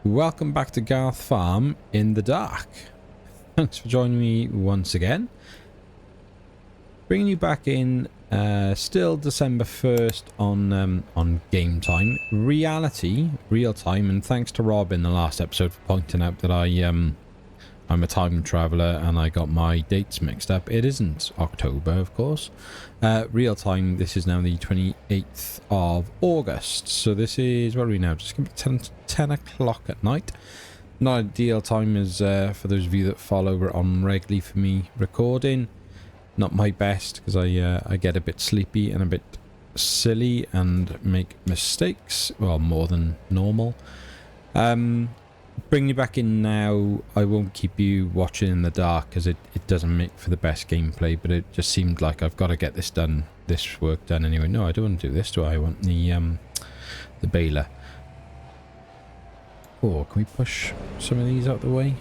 Welcome back to Garth Farm in the dark. Thanks for joining me once again. Bringing you back in, still December 1st on game time. Real time, and thanks to Rob in the last episode for pointing out that I'm a time traveller and I got my dates mixed up. It isn't October, of course. Real time, this is now the 28th of August. So this is, what are we now? Just going to be 10 o'clock at night. Not ideal time as for those of you that follow on regularly for me recording. Not my best because I get a bit sleepy and a bit silly and make mistakes. Well, more than normal. Bring you back in now. I won't keep you watching in the dark because it doesn't make for the best gameplay, but it just seemed like I've got to get this work done anyway. No, I don't want to do this, do I? I want the baler. Oh, can we push some of these out the way?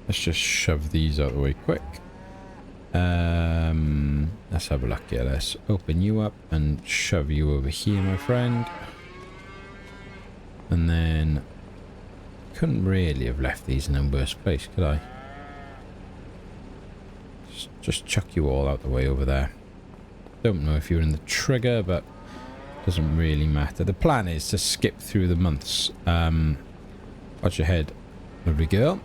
Let's just shove these out the way quick. Let's have a look here. Let's open you up and shove you over here, my friend. And then couldn't really have left these in a worse place, could I? Just chuck you all out the way over there. Don't know if you're in the trigger, but doesn't really matter. The plan is to skip through the months. Watch your head, lovely girl.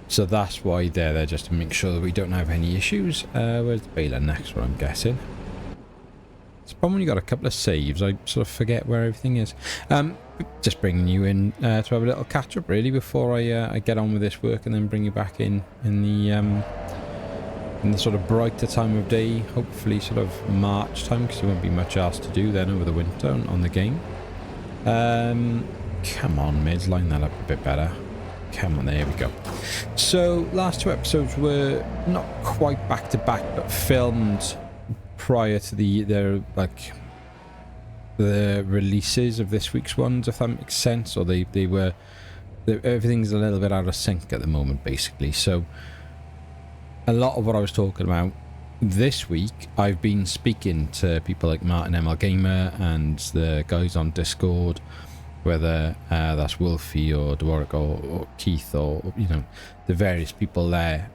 So that's why they're there, just to make sure that we don't have any issues. Where's the baler next one, I'm guessing? It's a problem when you got a couple of saves. I sort of forget where everything is. Just bringing you in to have a little catch up, really, before I get on with this work, and then bring you back in the sort of brighter time of day. Hopefully, sort of March time, because there won't be much else to do then over the winter on the game. Come on, mids, line that up a bit better. Come on, there we go. So last two episodes were not quite back to back, but filmed prior to the releases of this week's ones, if that makes sense. Or everything's a little bit out of sync at the moment, basically. So a lot of what I was talking about this week, I've been speaking to people like Martin ML Gamer and the guys on Discord, whether that's Wolfie or Dwarrick or Keith or the various people there.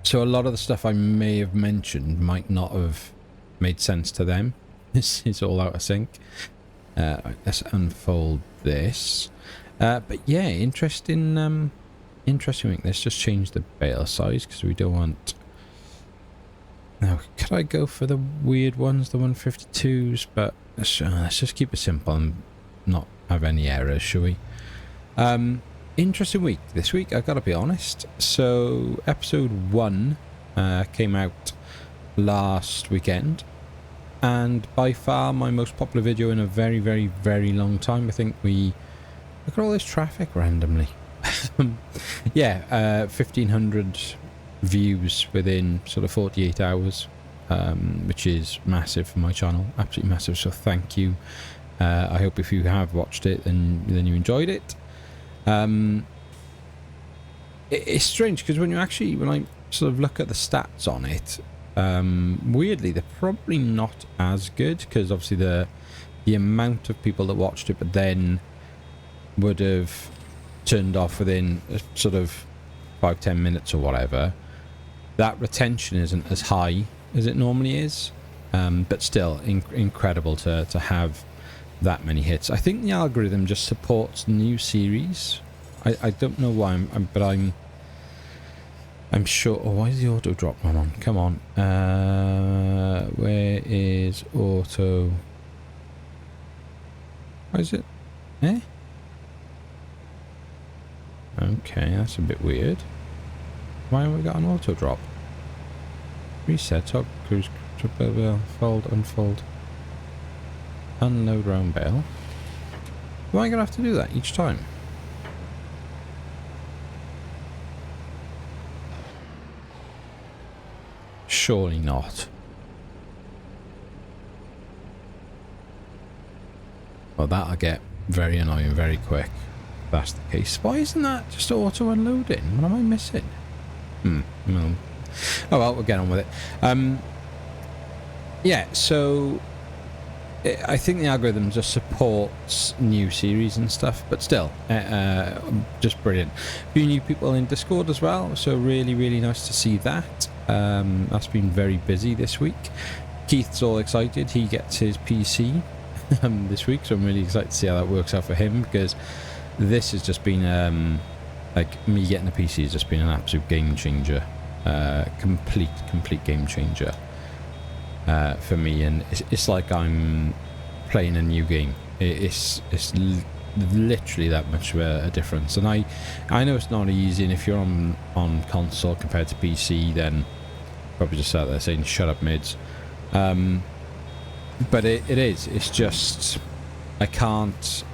So a lot of the stuff I may have mentioned might not have made sense to them. This is all out of sync. Let's unfold this. But yeah, interesting week. Let's just change the bale size because we don't want... Now, could I go for the weird ones, the 152s? But let's just keep it simple and not have any errors, shall we? Interesting week this week, I've got to be honest. So episode 1 came out last weekend, and by far my most popular video in a very, very, very long time. I think we... Look at all this traffic randomly. Yeah, 1,500 views within sort of 48 hours, which is massive for my channel, absolutely massive, so thank you. I hope if you have watched it then you enjoyed it. It's strange because when I sort of look at the stats on it, weirdly they're probably not as good, because obviously the amount of people that watched it but then would have turned off within sort of 5-10 minutes or whatever, that retention isn't as high as it normally is, but still incredible to have that many hits. I think the algorithm just supports new series. I don't know why, but I'm sure... Oh, why is the auto drop one on? Come on. Where is auto? Why is it? Eh? Okay, that's a bit weird. Why have we got an auto drop? Reset, top, cruise, triple bale, fold, unfold. Unload round bale. Am I going to have to do that each time? Surely not. Well, that'll get very annoying very quick. If that's the case. Why isn't that just auto unloading? What am I missing? No. Oh well, we'll get on with it. Yeah, so I think the algorithm just supports new series and stuff, but still, just brilliant. A few new people in Discord as well, so really, really nice to see that. That's been very busy this week. Keith's all excited. He gets his PC this week, so I'm really excited to see how that works out for him, because this has just been, like, me getting a PC has just been an absolute game changer. Complete game changer. For me, and it's like I'm playing a new game. It's literally that much of a difference, and I know it's not easy, and if you're on console compared to PC, then probably just out there saying shut up mids, but it is, it's just I can't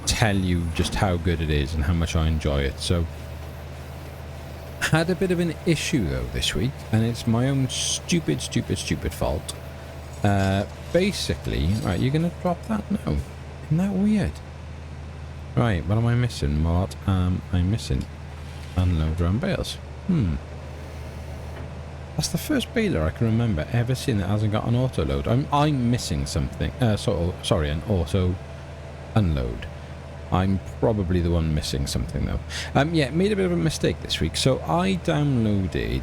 tell you just how good it is and how much I enjoy it. So had a bit of an issue though this week, and it's my own stupid fault. Basically, right, you're gonna drop that now? Isn't that weird? Right, what am I missing? What am I missing? Unload around bales. That's the first baler I can remember ever seeing that hasn't got an auto load. I'm missing something. Sorry, an auto unload. I'm probably the one missing something though. Yeah, made a bit of a mistake this week. So I downloaded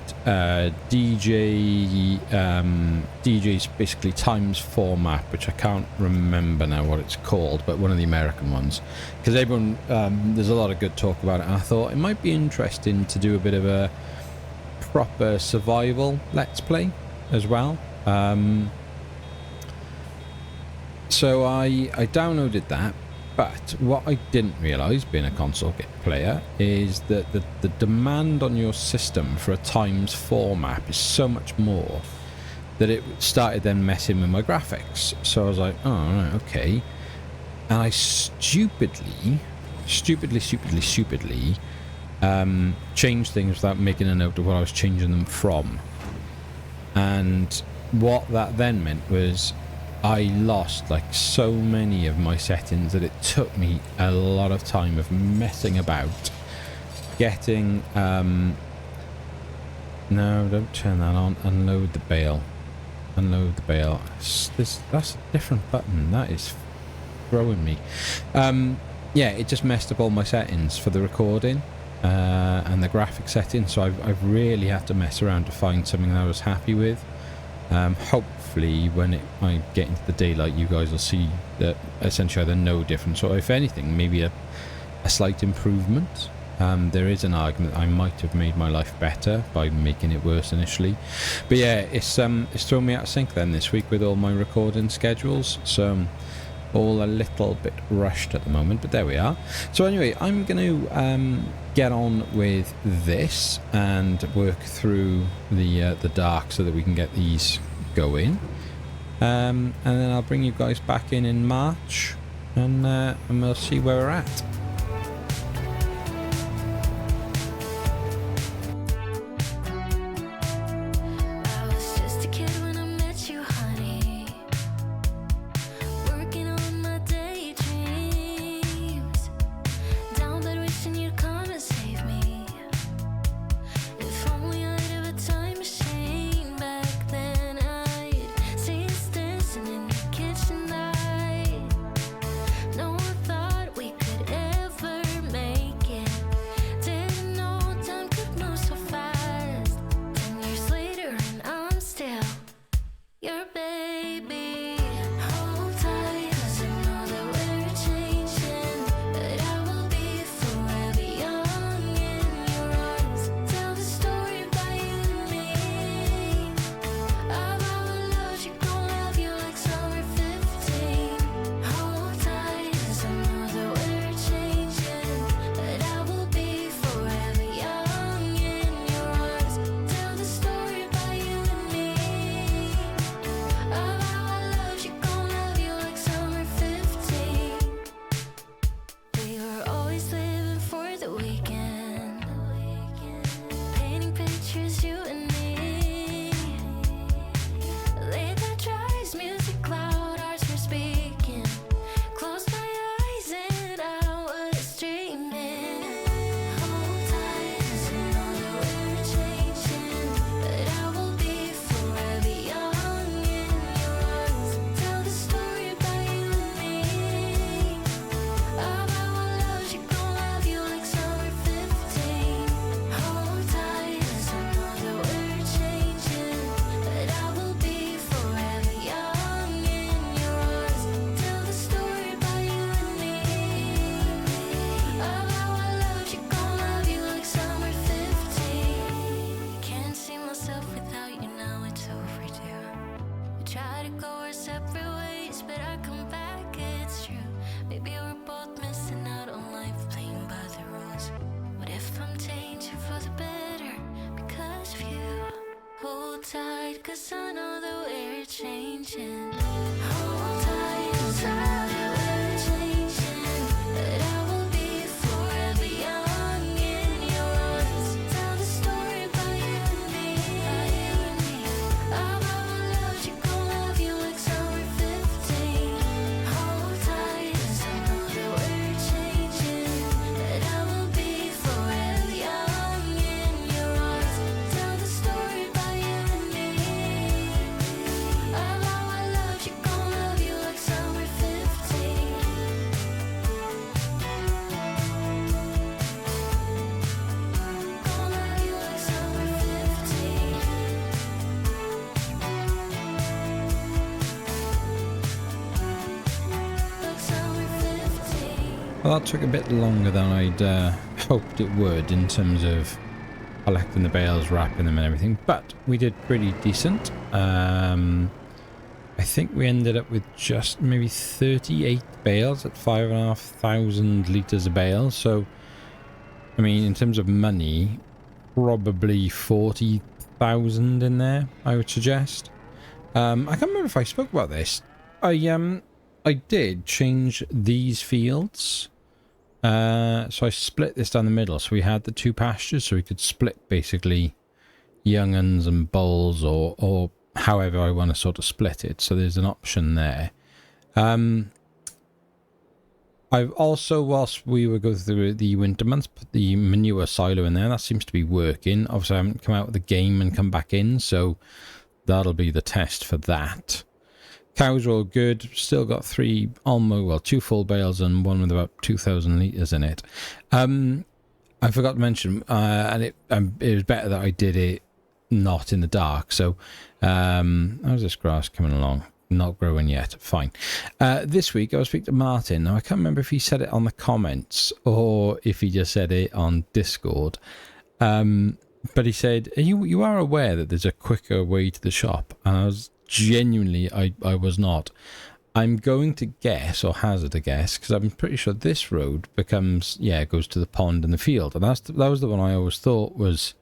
DJ's basically ×4 map, which I can't remember now what it's called, but one of the American ones. Because everyone, there's a lot of good talk about it, and I thought it might be interesting to do a bit of a proper survival let's play as well. So I downloaded that. But what I didn't realise, being a console player, is that the demand on your system for a ×4 map is so much more that it started then messing with my graphics. So I was like, oh, right, okay. And I stupidly changed things without making a note of what I was changing them from. And what that then meant was I lost like so many of my settings that it took me a lot of time of messing about getting no, don't turn that on. Unload the bale. That's a different button. That is throwing me. Yeah, it just messed up all my settings for the recording and the graphic settings, so I've really had to mess around to find something that I was happy with. Hopefully when I get into the daylight, you guys will see that essentially they're no different. So if anything, maybe a slight improvement. There is an argument I might have made my life better by making it worse initially. But yeah, it's thrown me out of sync then this week with all my recording schedules. So all a little bit rushed at the moment, but there we are. So anyway, I'm going to get on with this and work through the dark so that we can get these going. And then I'll bring you guys back in March, and we'll see where we're at. No one thought we could end. 'cause I know that we're changing. Hold tight, 'cause I know that we're changing. That I will be forever young in your arms. Tell the story about you and me. About my love, she gon' love you like summer 15. Hold tight, 'cause I know that we're changing. That I will be forever young in your arms. Tell the story about you and me. About my love, she gon' love you like summer 15. Gon' love you like summer 15. Like summer 15. Well, that took a bit longer than I'd hoped it would in terms of collecting the bales, wrapping them and everything, but we did pretty decent. I think we ended up with just maybe 38 bales at 5,500 litres a bale, so I mean in terms of money, probably 40,000 in there, I would suggest. I can't remember if I spoke about this. I did change these fields. So I split this down the middle. So we had the two pastures, so we could split basically young uns and bulls, or however I want to sort of split it. So there's an option there. I've also, whilst we were going through the winter months, put the manure silo in there. That seems to be working. Obviously, I haven't come out of the game and come back in, so that'll be the test for that. Cows are all good. Still got two full bales and one with about 2,000 litres in it. I forgot to mention, and it was better that I did it not in the dark. So, how's this grass coming along? Not growing yet. Fine. This week I was speaking to Martin. Now I can't remember if he said it on the comments or if he just said it on Discord. But he said, you are aware that there's a quicker way to the shop? And I was genuinely, I was not. I'm going to guess, or hazard a guess, because I'm pretty sure this road becomes, goes to the pond and the field. And that was the one I always thought was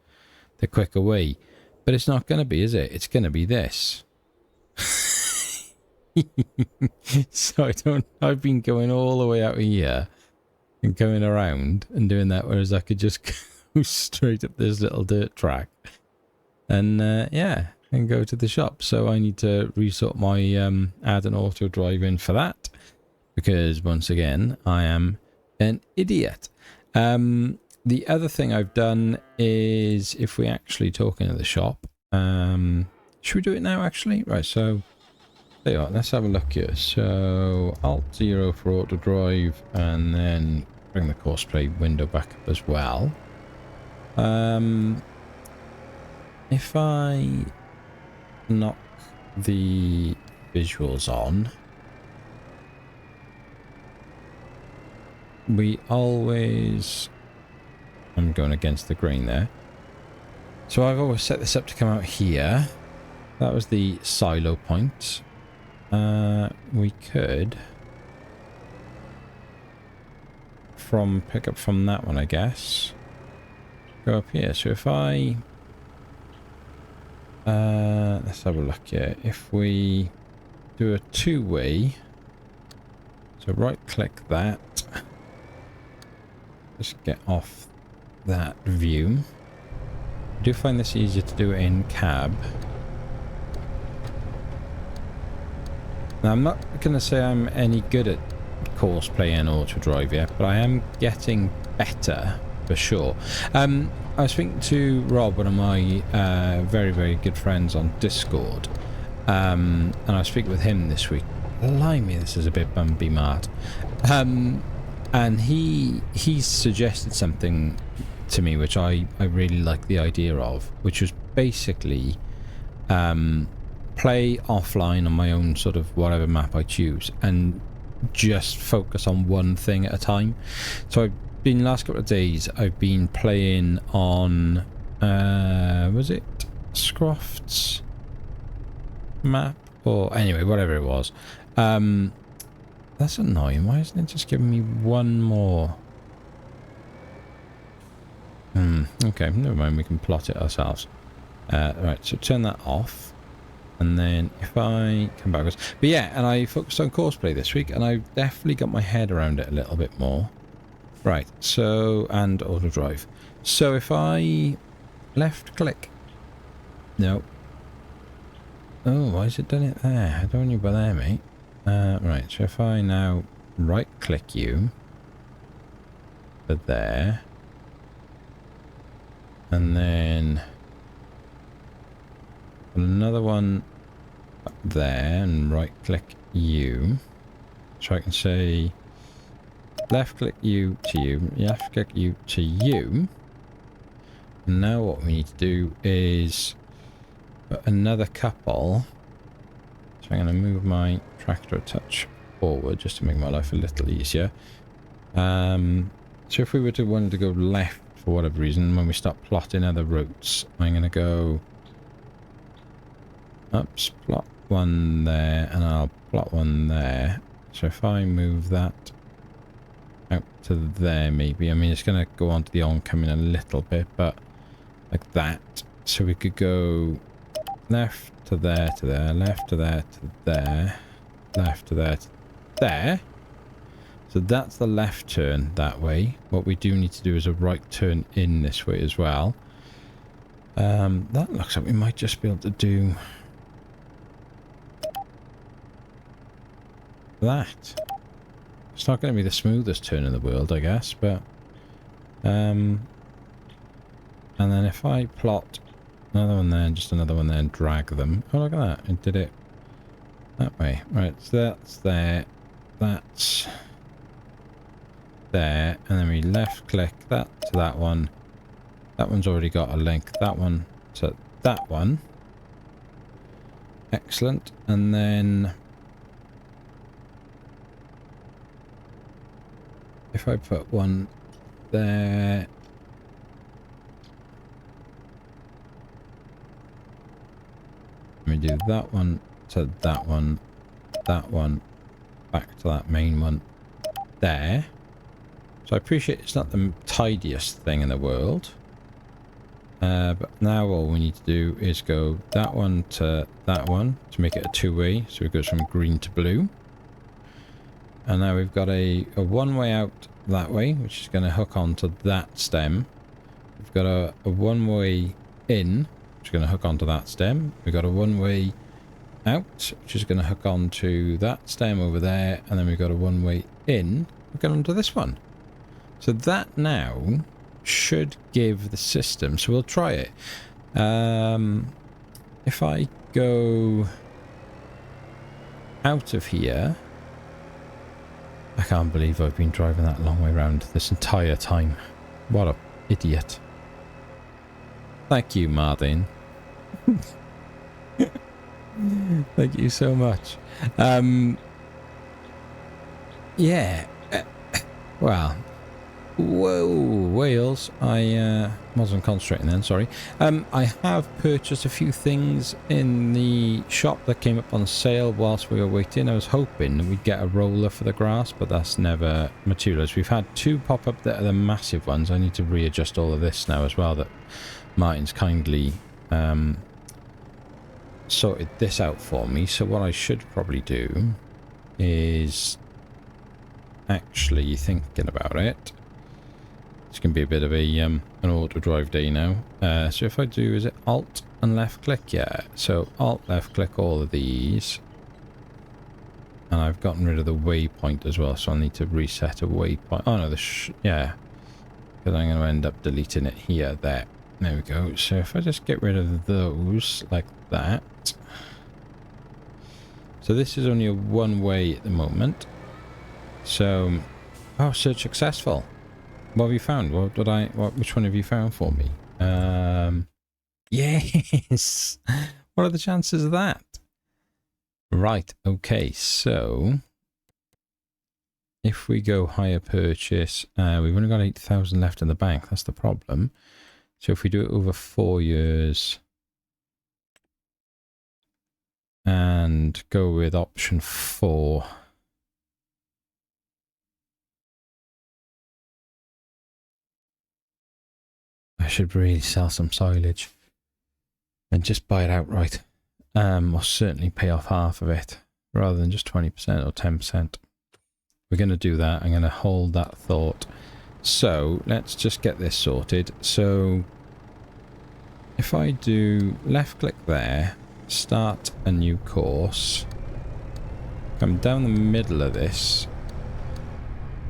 the quicker way. But it's not going to be, is it? It's going to be this. So I've been going all the way out here and going around and doing that, whereas I could just go straight up this little dirt track and and go to the shop. So I need to resort my add an auto drive in for that, because once again I am an idiot. The other thing I've done is, if we actually talk into the shop, should we do it now actually? Right, so there you are. Let's have a look here. So Alt 0 for auto drive, and then bring the cosplay window back up as well. If I knock the visuals on, we always, I'm going against the grain there. So I've always set this up to come out here. That was the silo point. We could pick up from that one, I guess. Go up here. So if I let's have a look here. If we do a two-way, so right click that, just get off that view. I do find this easier to do it in cab. Now, I'm not going to say I'm any good at course play and auto drive yet, but I am getting better for sure. I was speaking to Rob, one of my very, very good friends on Discord, and I was speaking with him this week. Blimey, this is a bit bumpy, Mart. And he suggested something to me which I really like the idea of, which was basically play offline on my own sort of whatever map I choose and just focus on one thing at a time. So I've been, last couple of days I've been playing on was it Scroft's map, or anyway, whatever it was. That's annoying. Why isn't it just giving me one more? Okay, never mind, we can plot it ourselves. Right, so turn that off. And then if I come backwards. But yeah, and I focused on courseplay this week, and I've definitely got my head around it a little bit more. Right, so, and auto drive. So if I left click. No. Oh, why has it done it there? I don't want you by there, mate. Right, so if I now right click you for there, and then another one up there, and right click you, so I can say left click you to you, left click you to you. And now what we need to do is put another couple. So I'm going to move my tractor a touch forward just to make my life a little easier. So if we were to want to go left for whatever reason, when we start plotting other routes, I'm going to go oops, plot one there, and I'll plot one there. So if I move that out to there, maybe, I mean, it's going to go on to the oncoming a little bit, but like that. So we could go left to there, to there, left to there, to there, left to there, to there. So that's the left turn that way. What we do need to do is a right turn in this way as well. That looks like we might just be able to do that. It's not going to be the smoothest turn in the world, I guess, but and then if I plot another one there and just another one there and drag them. Oh, look at that. It did it that way. Right, so that's there. That's there. And then we left click that to that one. That one's already got a link. That one to that one. Excellent. And then if I put one there. Let me do that one to that one, back to that main one there. So I appreciate it's not the tidiest thing in the world. But now all we need to do is go that one to that one to make it a two-way. So it goes from green to blue. And now we've got a one-way out that way, which is going to hook onto that stem. We've got a one-way in, which is going to hook onto that stem. We've got a one-way out, which is going to hook onto that stem over there. And then we've got a one-way in, hook onto this one. So that now should give the system, so we'll try it. If I go out of here, I can't believe I've been driving that long way around this entire time. What a idiot. Thank you, Martin. Thank you so much. Yeah. Well. Whoa, Wales. I wasn't concentrating then, sorry. I have purchased a few things in the shop that came up on sale whilst we were waiting. I was hoping we'd get a roller for the grass, but that's never materialized. We've had two pop up that are the massive ones. I need to readjust all of this now as well, that Martin's kindly sorted this out for me. So what I should probably do is, actually thinking about it, it's going to be a bit of a an auto drive day now. So if I do, is it Alt and left click? Yeah. So Alt left click all of these. And I've gotten rid of the waypoint as well, so I need to reset a waypoint. Oh no, yeah. Because I'm going to end up deleting it here, there. There we go. So if I just get rid of those like that. So this is only a one way at the moment. So, oh, search successful. What have you found? Which one have you found for me? Yes. What are the chances of that? Right. Okay. So if we go hire purchase, we've only got 8,000 left in the bank. That's the problem. So if we do it over 4 years and go with option 4. I should really sell some silage and just buy it outright. Or certainly pay off half of it rather than just 20% or 10%. We're going to do that. I'm going to hold that thought. So let's just get this sorted. So if I do left click there, start a new course, come down the middle of this,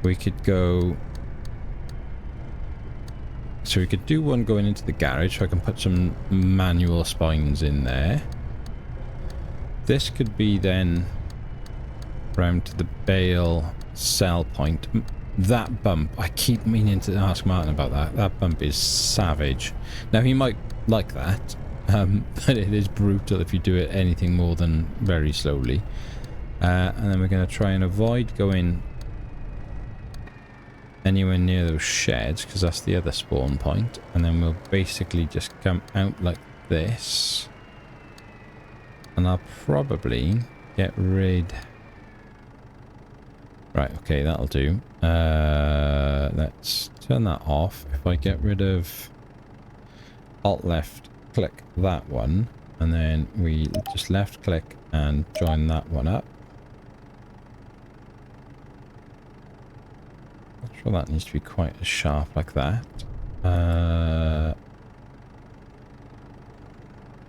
we could go, so we could do one going into the garage, so I can put some manual spines in there. This could be then round to the bale sell point. That bump, I keep meaning to ask Martin about that. That bump is savage. Now he might like that, but it is brutal if you do it anything more than very slowly. And then we're going to try and avoid going anywhere near those sheds, because that's the other spawn point. And then we'll basically just come out like this. And I'll probably get rid... Right, okay, that'll do. Let's turn that off. If I get rid of Alt left click that one, and then we just left click and join that one up. Not sure that needs to be quite as sharp like that.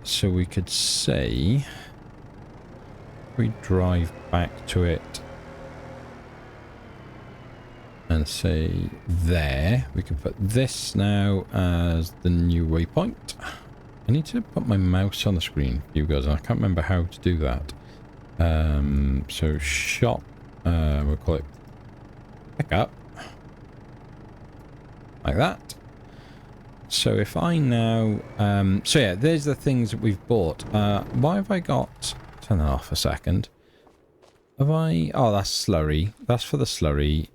So we could say, if we drive back to it and say there, we can put this now as the new waypoint. I need to put my mouse on the screen for you guys, and I can't remember how to do that. So shop, we'll call it pick up, like that. So if I now, so yeah, there's the things that we've bought. Why have I got, turn that off a second. Have I, oh, that's slurry. That's for the slurry.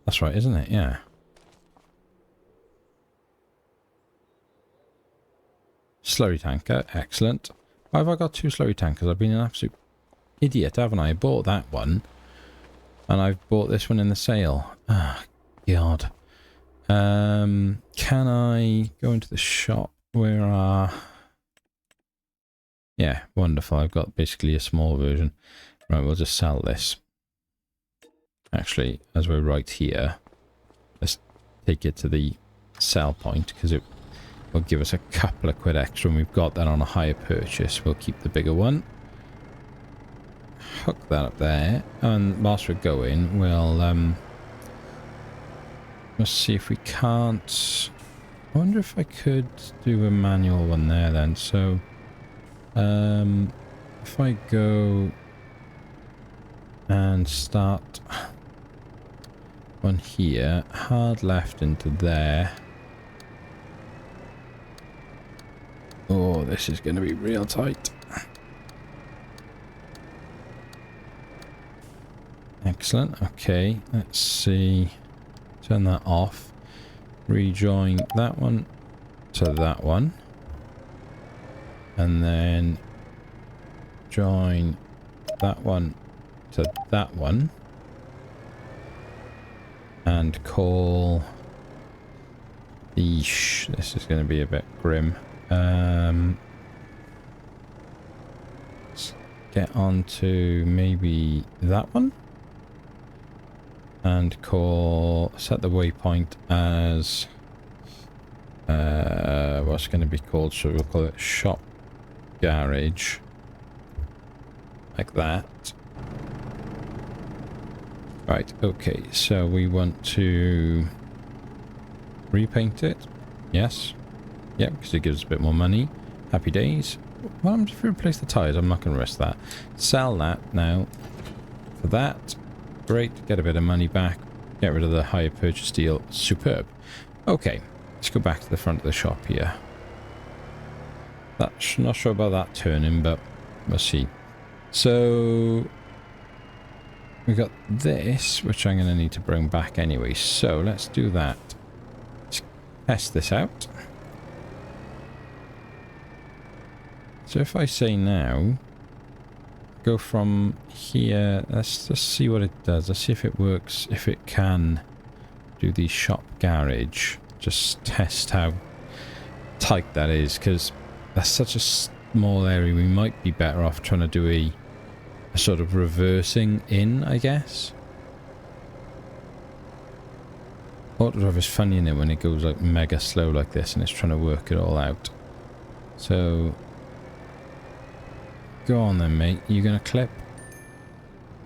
That's right, isn't it? Yeah. Slurry tanker, excellent. Why have I got two slurry tankers? I've been an absolute idiot, haven't I? I bought that one, and I've bought this one in the sale. Ah, God. Can I go into the shop? Where are... Yeah, wonderful. I've got basically a small version. Right, we'll just sell this. Actually, as we're right here, let's take it to the sell point, because it will give us a couple of quid extra, and we've got that on a higher purchase. We'll keep the bigger one. Hook that up there, and whilst we're going, we'll let's see if we can't... I wonder if I could do a manual one there then. So, if I go and start one here, hard left into there. Oh, this is going to be real tight. Excellent. Okay, let's see. Turn that off. Rejoin that one to that one. And then join that one to that one. And call the... This is going to be a bit grim. Let's get on to maybe that one. And call... Set the waypoint as... what's going to be called? So we'll call it Shop Garage. Like that. Right, okay, so we want to repaint it. Yes. Yep, because it gives us a bit more money. Happy days. Well, I'm just going to replace the tyres. I'm not going to risk that. Sell that now. For that. Great. Get a bit of money back. Get rid of the higher purchase deal. Superb. Okay, let's go back to the front of the shop here. That's not sure about that turning, but we'll see. So... we've got this, which I'm going to need to bring back anyway. So let's do that. Let's test this out. So if I say now, go from here, let's just see what it does. Let's see if it works, if it can do the shop garage. Just test how tight that is, because that's such a small area, we might be better off trying to do a sort of reversing in, I guess. Autodrive is funny in it when it goes like mega slow like this and it's trying to work it all out. So go on then, mate. You're going to clip.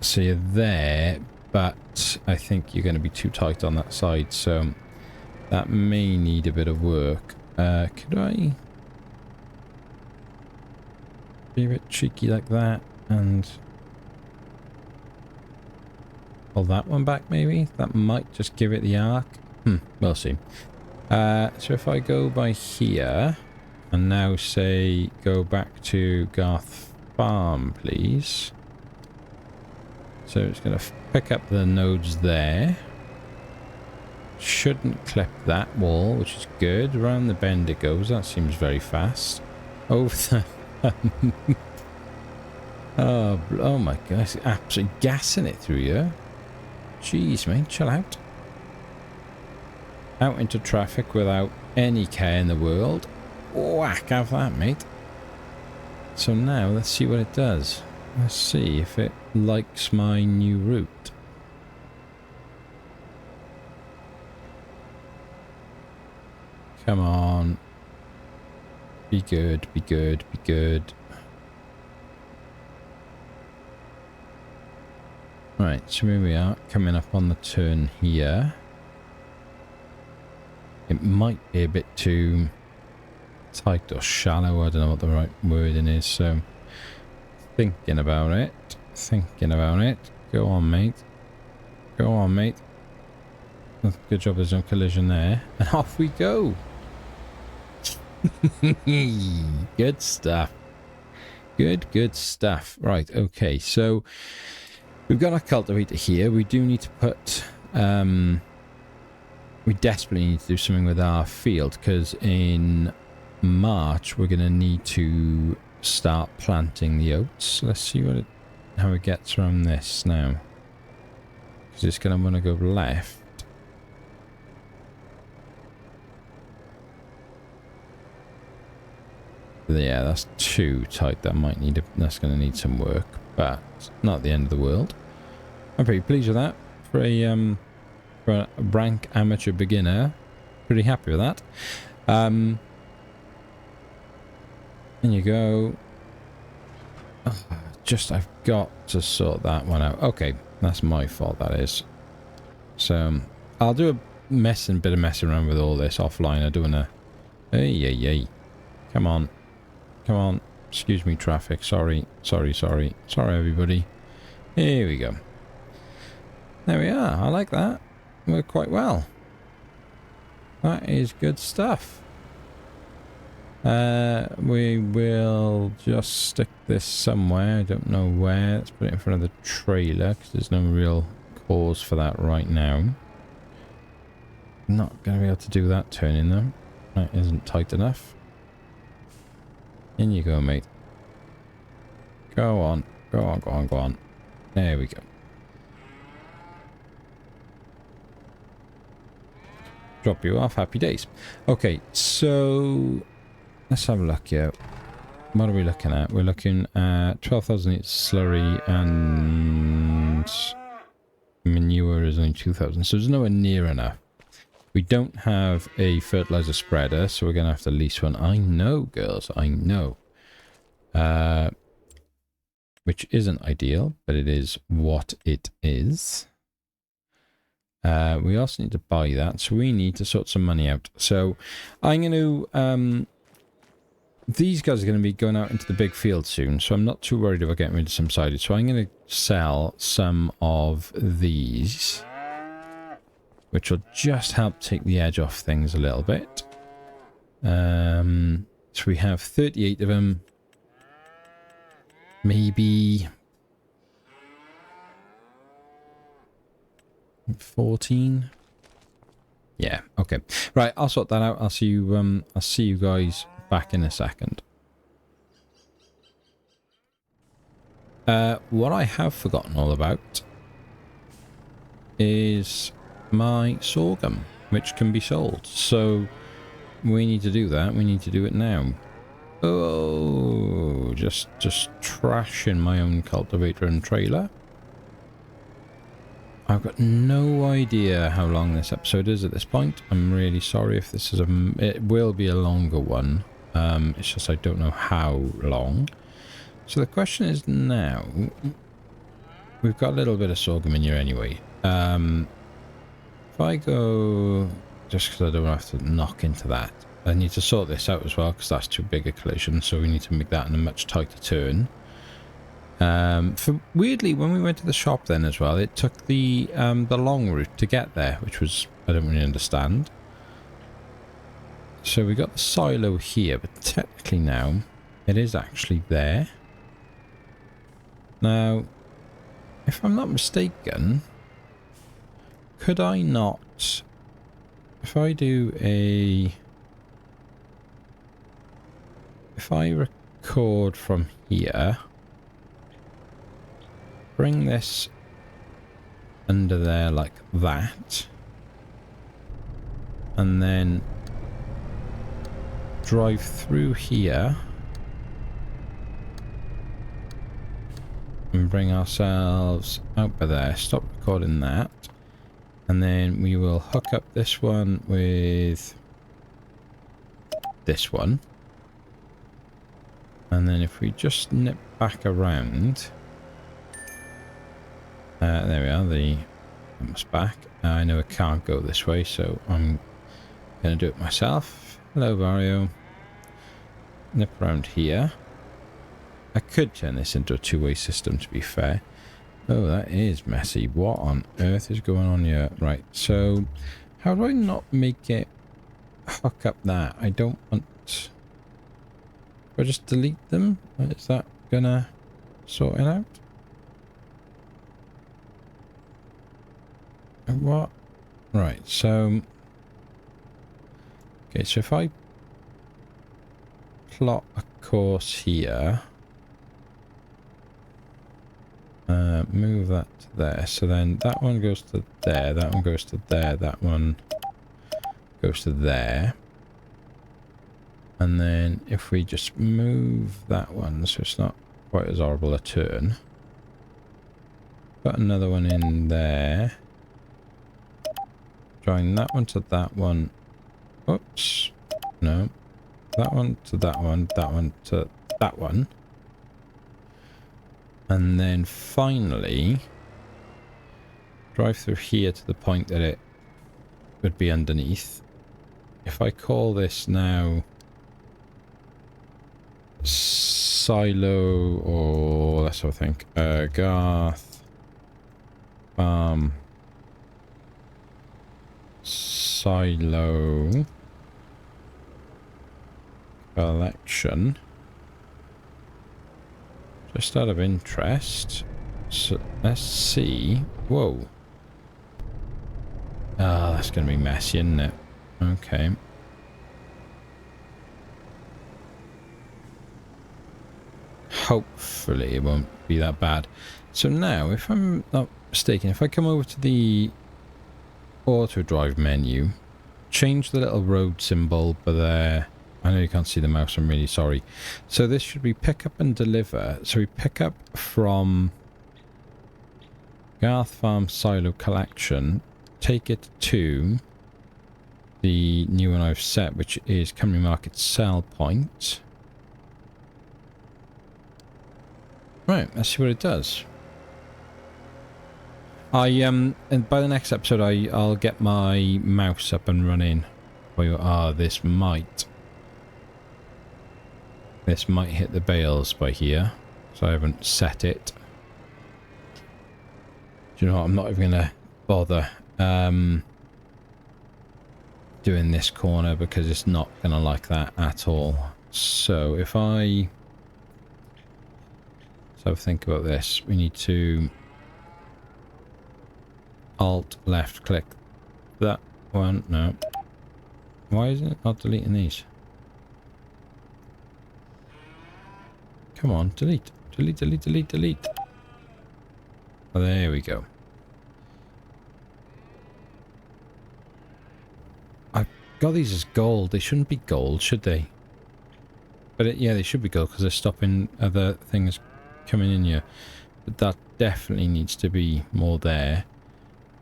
So you're there, but I think you're going to be too tight on that side, so that may need a bit of work. Could I be a bit cheeky like that and pull that one back maybe? That might just give it the arc. We'll see. So if I go by here and now say go back to Garth Farm, please. So it's going to pick up the nodes there. Shouldn't clip that wall, which is good. Around the bend it goes. That seems very fast. Over the... oh my gosh. Absolutely gassing it through here. Jeez, mate. Chill out. Out into traffic without any care in the world. Whack, have that, mate. So now, let's see what it does. Let's see if it likes my new route. Come on. Be good, be good, be good. Right, so here we are, coming up on the turn here. It might be a bit too tight or shallow, I don't know what the right wording is, so thinking about it, Go on, mate. Go on, mate. Good job there's no collision there. And off we go. Good stuff. Good stuff. Right, okay, so we've got our cultivator here. We do need to put... we desperately need to do something with our field, because in March we're going to need to start planting the oats. Let's see what how it gets around this now. Because it's going to want to go left. Yeah, that's too tight. That might need that's going to need some work, but not the end of the world. I'm pretty pleased with that for a rank amateur beginner. Pretty happy with that. In you go. I've got to sort that one out. Okay, that's my fault, that is. So I'll do a bit of messing around with all this offline. I do wanna. Hey. Come on. Excuse me, traffic. Sorry, everybody. Here we go. There we are. I like that. Worked quite well. That is good stuff. We will just stick this somewhere. I don't know where. Let's put it in front of the trailer, because there's no real cause for that right now. Not going to be able to do that turning though. That isn't tight enough. In you go, mate. Go on. There we go. Drop you off. Happy days. Okay, so let's have a look here. What are we looking at? We're looking at 12,000 litres slurry, and manure is only 2,000. So there's nowhere near enough. We don't have a fertilizer spreader, so we're going to have to lease one. I know, girls, I know. Which isn't ideal, but it is what it is. We also need to buy that, so we need to sort some money out. So I'm going to... these guys are going to be going out into the big field soon, so I'm not too worried about getting rid of some silage. So I'm going to sell some of these, which will just help take the edge off things a little bit. So we have 38 of them. Maybe 14. Yeah, okay. Right, I'll sort that out. I'll see you guys back in a second. What I have forgotten all about is my sorghum, which can be sold. So we need to do that. We need to do it now. Oh, just trashing my own cultivator and trailer. I've got no idea how long this episode is at this point. I'm really sorry if this is it will be a longer one. It's just I don't know how long. So the question is now, we've got a little bit of sorghum in here anyway. If I go, just because I don't have to knock into that, I need to sort this out as well because that's too big a collision. So we need to make that in a much tighter turn. Weirdly, when we went to the shop then as well, it took the long route to get there, which was, I don't really understand. So we got the silo here, but technically now it is actually there. Now, if I'm not mistaken, could I not, if I do if I record from here, bring this under there like that, and then drive through here and bring ourselves out by there, stop recording that, and then we will hook up this one with this one, and then if we just nip back around, there we are, the almost back. I know it can't go this way, so I'm going to do it myself. Hello, Vario. Nip around here. I could turn this into a two-way system, to be fair. Oh, that is messy. What on earth is going on here? Right, so how do I not make it hook up that? I don't want... Do I just delete them? Is that going to sort it out? What? Right, so... Okay, so if I plot a course here, move that to there, so then that one goes to there, that one goes to there, that one goes to there, and then if we just move that one so it's not quite as horrible a turn, put another one in there, join that one to that one, oops, no, that one to that one to that one, and then finally drive through here to the point that it would be underneath. If I call this now silo, or let's have a think, Garth silo collection, just out of interest, so let's see. Whoa. Ah, that's gonna be messy, isn't it? Okay. Hopefully it won't be that bad. So now, if I'm not mistaken, if I come over to the auto drive menu, change the little road symbol by there. I know you can't see the mouse, I'm really sorry. So this should be pick up and deliver. So we pick up from Garth Farm Silo Collection, take it to the new one I've set, which is Cymru Market Sell Point. Right, let's see what it does. And by the next episode I'll get my mouse up and running. This might hit the bales by here, so I haven't set it. Do you know what, I'm not even gonna bother doing this corner because it's not gonna like that at all. So if I think about this, we need to Alt left click that one. No, why isn't it not deleting these? Come on, delete. Delete. Oh, there we go. I've got these as gold. They shouldn't be gold, should they? But yeah, they should be good because they're stopping other things coming in here. But that definitely needs to be more there.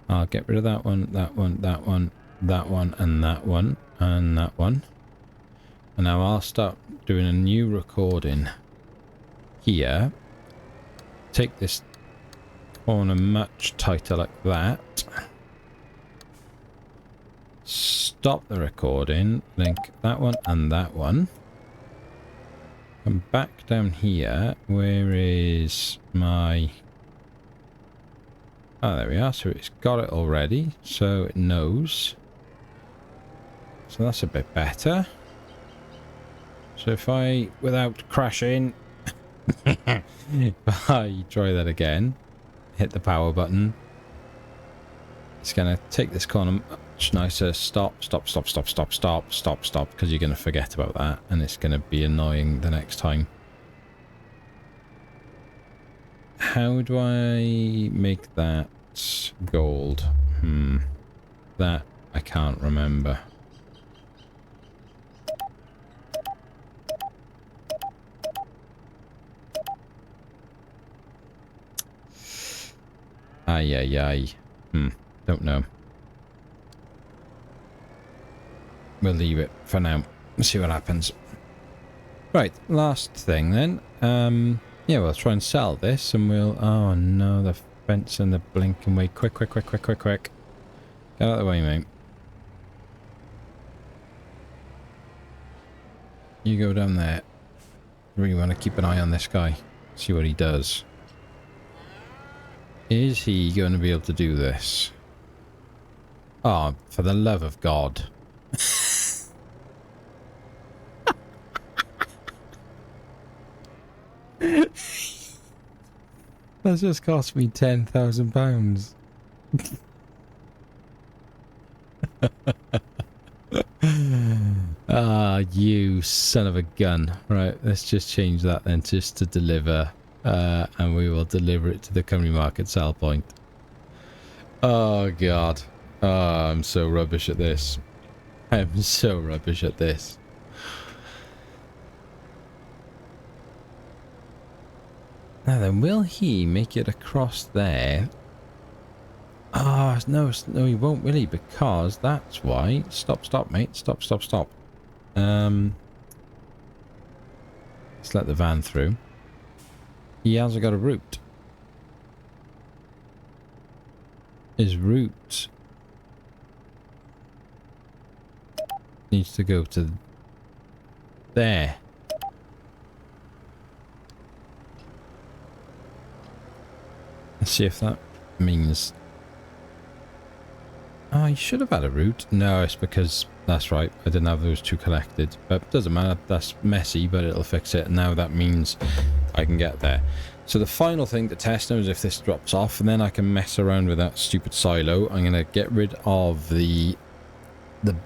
I'll get rid of that one, that one, that one, that one, and that one, and that one. And now I'll start doing a new recording here. Take this corner much tighter like that. Stop the recording. Link that one and that one. Come back down here. Where is my... Oh, there we are. So it's got it already. So it knows. So that's a bit better. So if I, without crashing, if I try that again, hit the power button, it's going to take this corner much nicer. Stop, stop, stop, stop, stop, stop, stop, stop, because you're going to forget about that, and it's going to be annoying the next time. How do I make that gold? That I can't remember. Ay, ay, ay. Don't know. We'll leave it for now. Let's see what happens. Right, last thing then. Yeah, we'll try and sell this and we'll... Oh no, the fence and the blinking way. Quick, quick, quick, quick, quick, quick. Get out of the way, mate. You go down there. Really want to keep an eye on this guy. See what he does. Is he going to be able to do this? Oh, for the love of God. That's just cost me £10,000. Ah, you son of a gun. Right, let's just change that then just to deliver. And we will deliver it to the company market sell point. Oh, God. Oh, I'm so rubbish at this. I'm so rubbish at this. Now then, will he make it across there? Ah, no, no, he won't, will he? Because that's why... Stop, stop, mate. Stop, stop, stop. Let's let the van through. He hasn't got a route. His route needs to go to there. Let's see if that means... Oh, he should have had a route. No, it's because... That's right, I didn't have those two collected. But doesn't matter, that's messy, but it'll fix it. And now that means I can get there. So the final thing to test now is if this drops off, and then I can mess around with that stupid silo. I'm going to get rid of the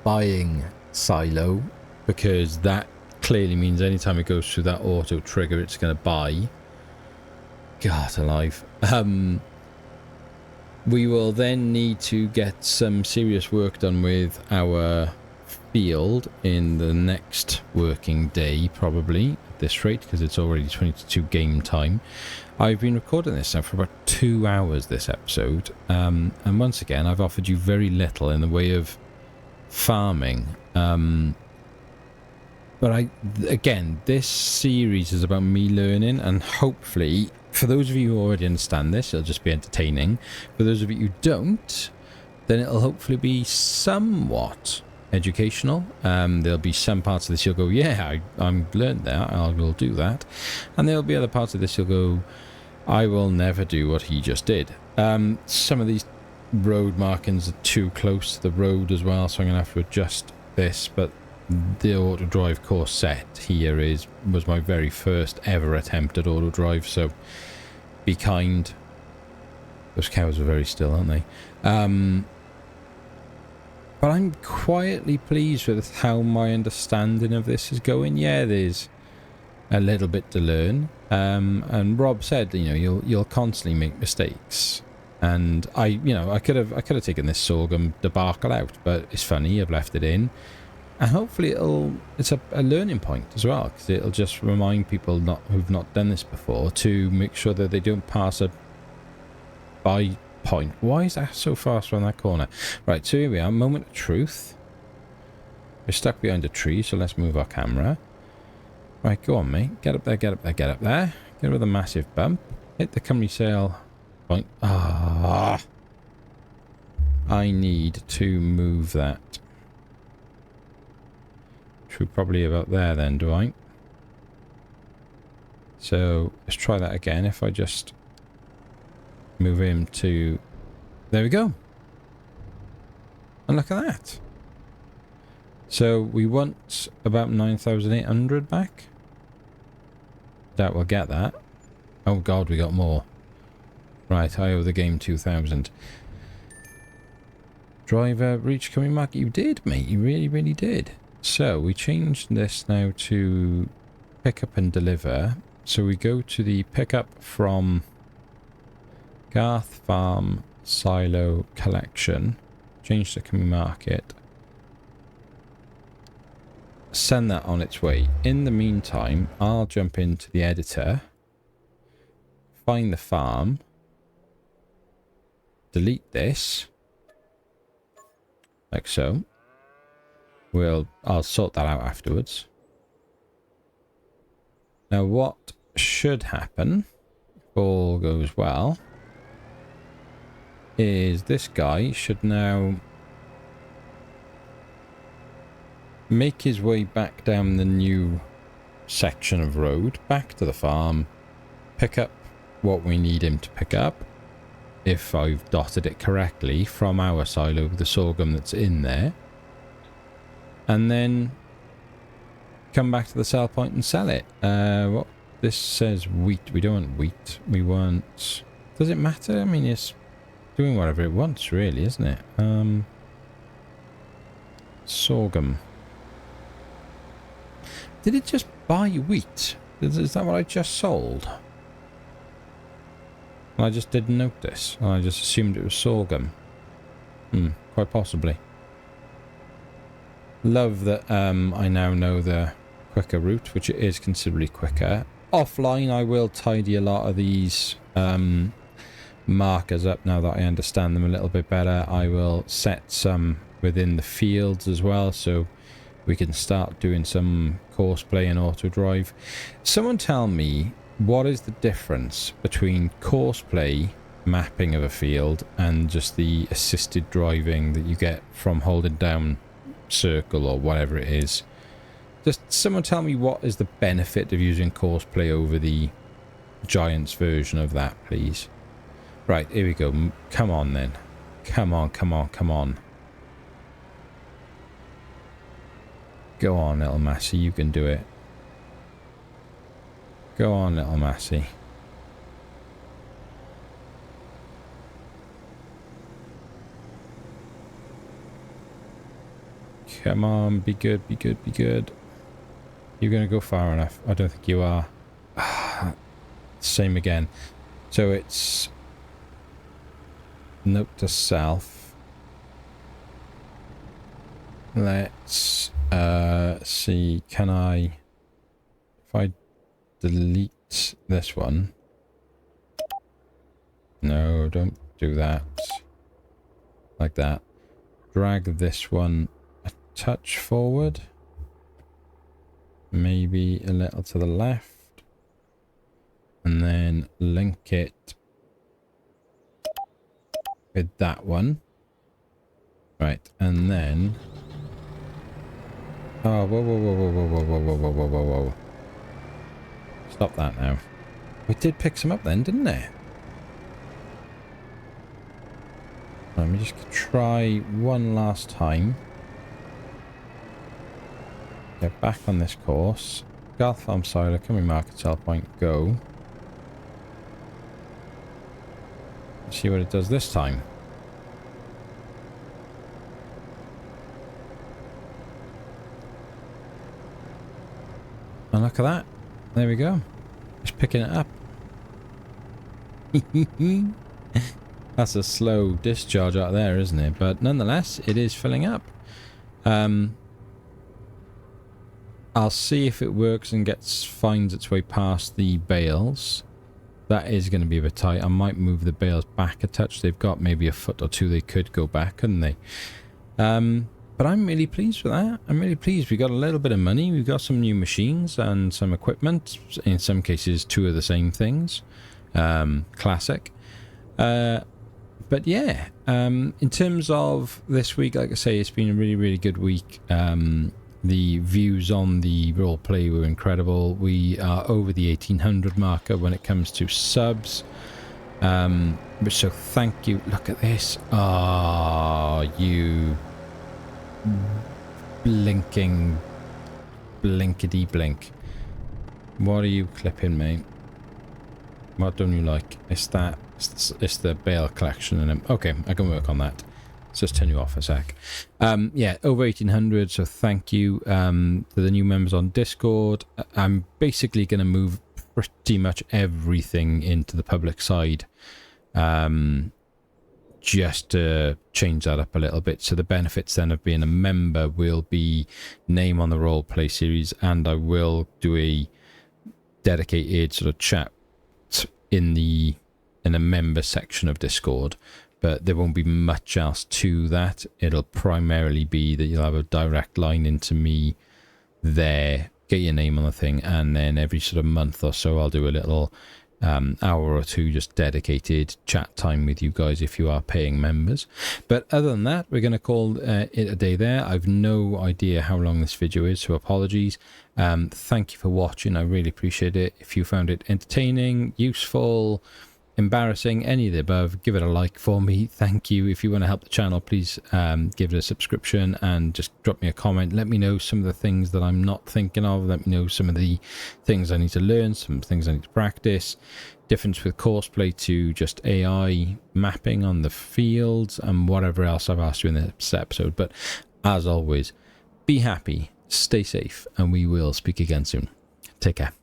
buying silo, because that clearly means anytime it goes through that auto trigger, it's going to buy. God alive. We will then need to get some serious work done with our field in the next working day, probably at this rate, because it's already 22 game time. I've been recording this now for about 2 hours, this episode, and once again I've offered you very little in the way of farming, but again, this series is about me learning, and hopefully for those of you who already understand this, it'll just be entertaining. For those of you who don't, then it'll hopefully be somewhat educational. There'll be some parts of this you'll go, yeah, I'm learned that, I will do that. And there'll be other parts of this you'll go, I will never do what he just did. Some of these road markings are too close to the road as well, so I'm going to have to adjust this, but the auto drive course set here was my very first ever attempt at auto drive, so be kind. Those cows are very still, aren't they? But I'm quietly pleased with how my understanding of this is going. Yeah, there's a little bit to learn, and Rob said, you know, you'll constantly make mistakes, and I could have taken this sorghum debacle out, but it's funny, I've left it in. And hopefully it's a learning point as well, because it'll just remind people who've not done this before to make sure that they don't pass a by point. Why is that so fast around that corner? Right, so here we are, moment of truth. We're stuck behind a tree, so let's move our camera. Right, go on, mate. Get up there, get up there, get up there. Get over the massive bump. Hit the company sale point. Ah, I need to move that. True, probably about there then, do I? So let's try that again. If I just move him to... There we go. And look at that. So we want about 9,800 back. Doubt we'll get that. Oh god, we got more. Right, I owe the game 2,000. Driver, reach coming market. You did, mate. You really, really did. So we changed this now to pick up and deliver. So we go to the pickup from Garth Farm Silo Collection. Change the coming market. Send that on its way. In the meantime, I'll jump into the editor, find the farm, delete this, like so. I'll sort that out afterwards. Now what should happen, if all goes well, is this guy should now make his way back down the new section of road, back to the farm, pick up what we need him to pick up, if I've dotted it correctly, from our silo with the sorghum that's in there, and then come back to the sell point and sell it. What this says wheat. We don't want wheat. We want... Does it matter? I mean, it's doing whatever it wants, really, isn't it? Sorghum. Did it just buy wheat? Is that what I just sold? I just didn't notice. I just assumed it was sorghum. Quite possibly. Love that I now know the quicker route, which it is considerably quicker. Offline, I will tidy a lot of these markers up now that I understand them a little bit better. I will set some within the fields as well, so we can start doing some course play and auto drive. Someone tell me, what is the difference between course play mapping of a field and just the assisted driving that you get from holding down circle or whatever it is? Just someone tell me what is the benefit of using course play over the Giants version of that, please. Right, here we go. Come on then. Come on, come on, come on. Go on, little Massey, you can do it. Go on, little Massey. Come on, be good, be good, be good. You're going to go far enough. I don't think you are. Same again. So it's... Note to self. Let's see, can I... If I delete this one... No, don't do that. Like that. Drag this one a touch forward. Maybe a little to the left. And then link it with that one. Right, and then... Oh, whoa, whoa, whoa, whoa, whoa, whoa, whoa, whoa, whoa, whoa, whoa, whoa. Stop that now. We did pick some up then, didn't it? Let me just try one last time. Get back on this course. Garth Farm Silo, coming market, sell point, go. See what it does this time. And look at that. There we go. Just picking it up. That's a slow discharge out there, isn't it? But nonetheless, it is filling up. I'll see if it works and finds its way past the bales. That is going to be a bit tight. I might move the bales back a touch. They've got maybe a foot or two they could go back, couldn't they? But I'm really pleased with that. I'm really pleased. We got a little bit of money. We've got some new machines and some equipment. In some cases, two of the same things. Classic. But yeah, in terms of this week, like I say, it's been a really, really good week. The views on the roleplay were incredible. We are over the 1800 marker when it comes to subs. So thank you. Look at this. Ah, you blinking blinkety blink. What are you clipping, mate? What don't you like? It's the bale collection and okay, I can work on that. Let's just turn you off a sec. Yeah, over 1800, so thank you to the new members on Discord. I'm basically going to move pretty much everything into the public side, just to change that up a little bit. So the benefits then of being a member will be name on the roleplay series, and I will do a dedicated sort of chat in the member section of Discord. But there won't be much else to that. It'll primarily be that you'll have a direct line into me there, get your name on the thing, and then every sort of month or so I'll do a little hour or two just dedicated chat time with you guys if you are paying members. But other than that, we're going to call it a day there. I've no idea how long this video is, so apologies. Thank you for watching. I really appreciate it. If you found it entertaining, useful, embarrassing, any of the above, give it a like for me. Thank you. If you want to help the channel, please give it a subscription and just drop me a comment. Let me know some of the things that I'm not thinking of. Let me know some of the things I need to learn, some things I need to practice. Difference with courseplay to just AI mapping on the fields and whatever else I've asked you in this episode. But as always, be happy, stay safe, and we will speak again soon. Take care.